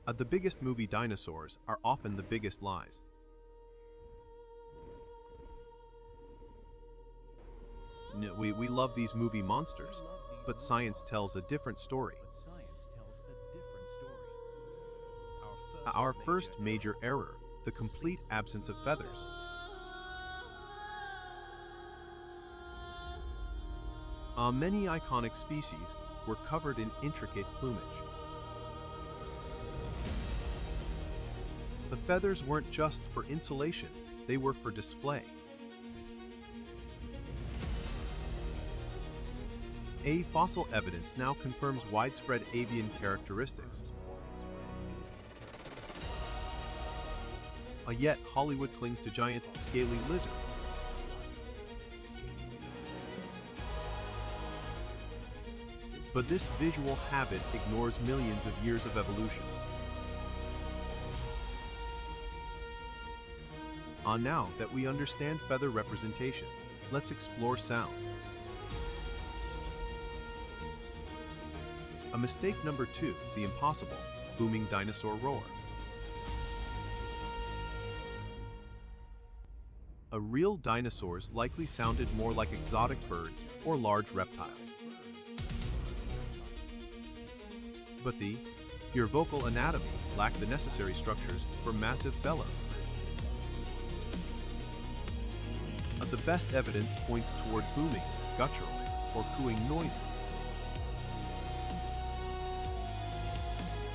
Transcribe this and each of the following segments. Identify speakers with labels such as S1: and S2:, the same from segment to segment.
S1: The biggest movie dinosaurs are often the biggest lies. We love these movie monsters, but science tells a different story. Our first major error, the complete absence of feathers. Many iconic species were covered in intricate plumage. The feathers weren't just for insulation, they were for display. Fossil evidence now confirms widespread avian characteristics. Yet Hollywood clings to giant, scaly lizards. But this visual habit ignores millions of years of evolution. Now that we understand feather representation, let's explore sound. Mistake number 2, the impossible, booming dinosaur roar. Real dinosaurs likely sounded more like exotic birds or large reptiles. But your vocal anatomy lacked the necessary structures for massive bellows. The best evidence points toward booming, guttural, or cooing noises.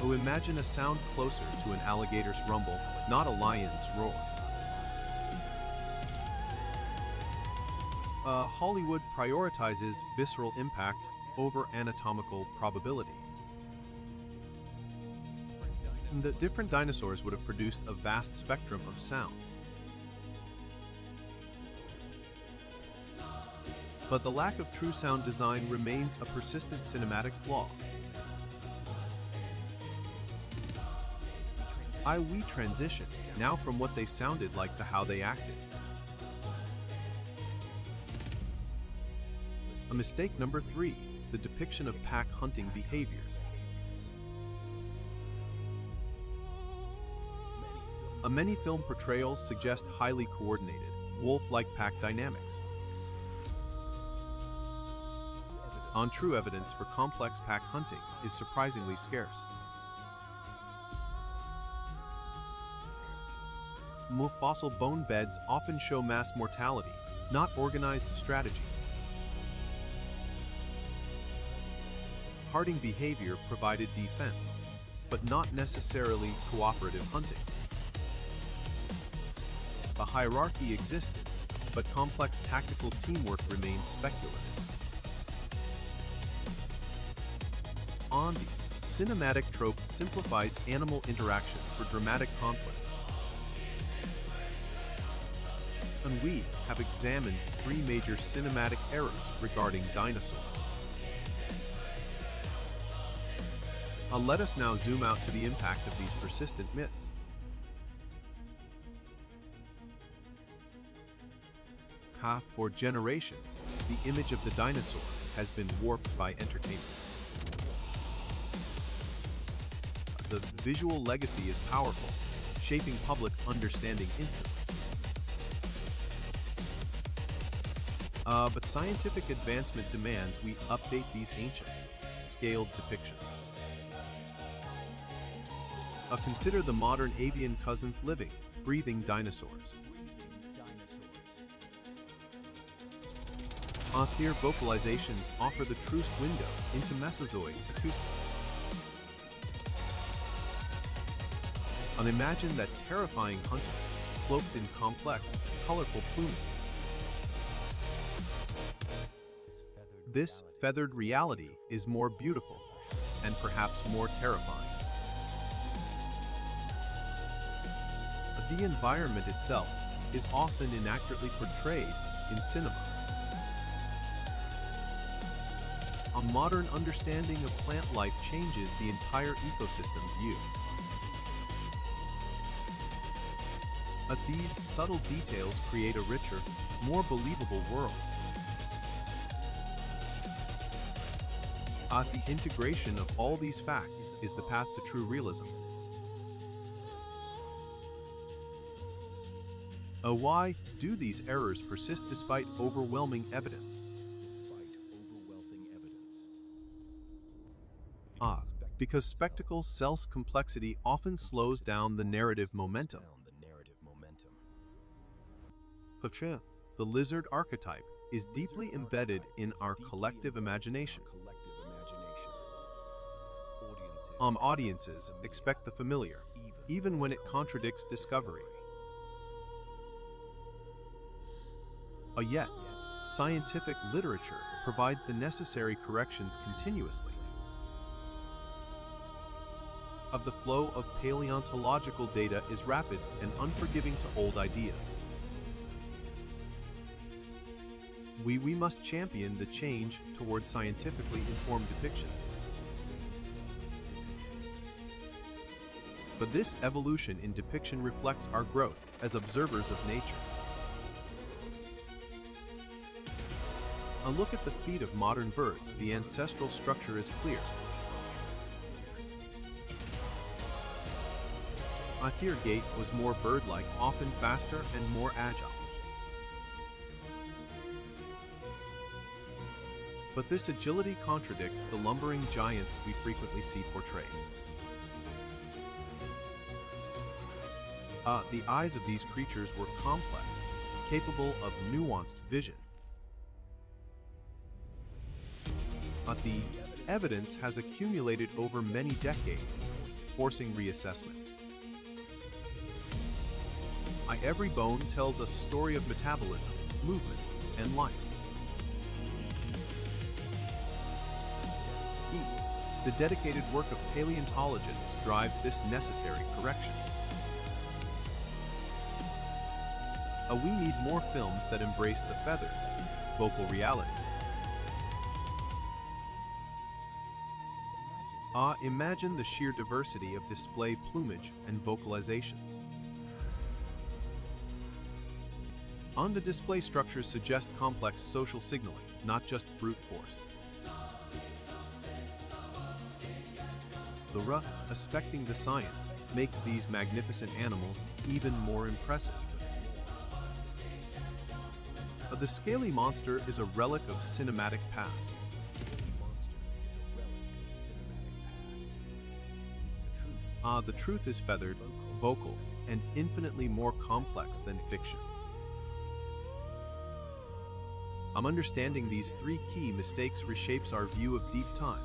S1: Imagine a sound closer to an alligator's rumble, not a lion's roar. Hollywood prioritizes visceral impact over anatomical probability. The different dinosaurs would have produced a vast spectrum of sounds. But the lack of true sound design remains a persistent cinematic flaw. We transition now from what they sounded like to how they acted. Mistake number 3, the depiction of pack hunting behaviors. Many film portrayals suggest highly coordinated, wolf-like pack dynamics. True evidence for complex pack hunting is surprisingly scarce. Fossil bone beds often show mass mortality, not organized strategy. Herding behavior provided defense, but not necessarily cooperative hunting. A hierarchy existed, but complex tactical teamwork remains speculative. The cinematic trope simplifies animal interaction for dramatic conflict. And we have examined 3 major cinematic errors regarding dinosaurs. Let us now zoom out to the impact of these persistent myths. For generations, the image of the dinosaur has been warped by entertainment. The visual legacy is powerful, shaping public understanding instantly. But scientific advancement demands we update these ancient, scaled depictions. Consider the modern avian cousins living, breathing dinosaurs. Clear vocalizations offer the truest window into Mesozoic acoustics. Imagine that terrifying hunter, cloaked in complex, colorful plumage. This feathered reality is more beautiful, and perhaps more terrifying. The environment itself is often inaccurately portrayed in cinema. A modern understanding of plant life changes the entire ecosystem view. But these subtle details create a richer, more believable world. The integration of all these facts is the path to true realism. Why do these errors persist despite overwhelming evidence? Because spectacle sells complexity often slows down the narrative momentum. The lizard archetype is deeply embedded in our collective imagination. Audiences expect the familiar, even when it contradicts discovery. Yet, scientific literature provides the necessary corrections continuously. The flow of paleontological data is rapid and unforgiving to old ideas. We must champion the change toward scientifically informed depictions. But this evolution in depiction reflects our growth as observers of nature. A look at the feet of modern birds, the ancestral structure is clear. Their gait was more bird-like, often faster and more agile. But this agility contradicts the lumbering giants we frequently see portrayed. The eyes of these creatures were complex, capable of nuanced vision. The evidence has accumulated over many decades, forcing reassessment. Every bone tells a story of metabolism, movement, and life. The dedicated work of paleontologists drives this necessary correction. We need more films that embrace the feathered, vocal reality. Imagine the sheer diversity of display plumage and vocalizations. The display structures suggest complex social signaling, not just brute force. The respecting the science makes these magnificent animals even more impressive. The scaly monster is a relic of cinematic past. The truth is feathered, vocal, and infinitely more complex than fiction. Understanding these three key mistakes reshapes our view of deep time.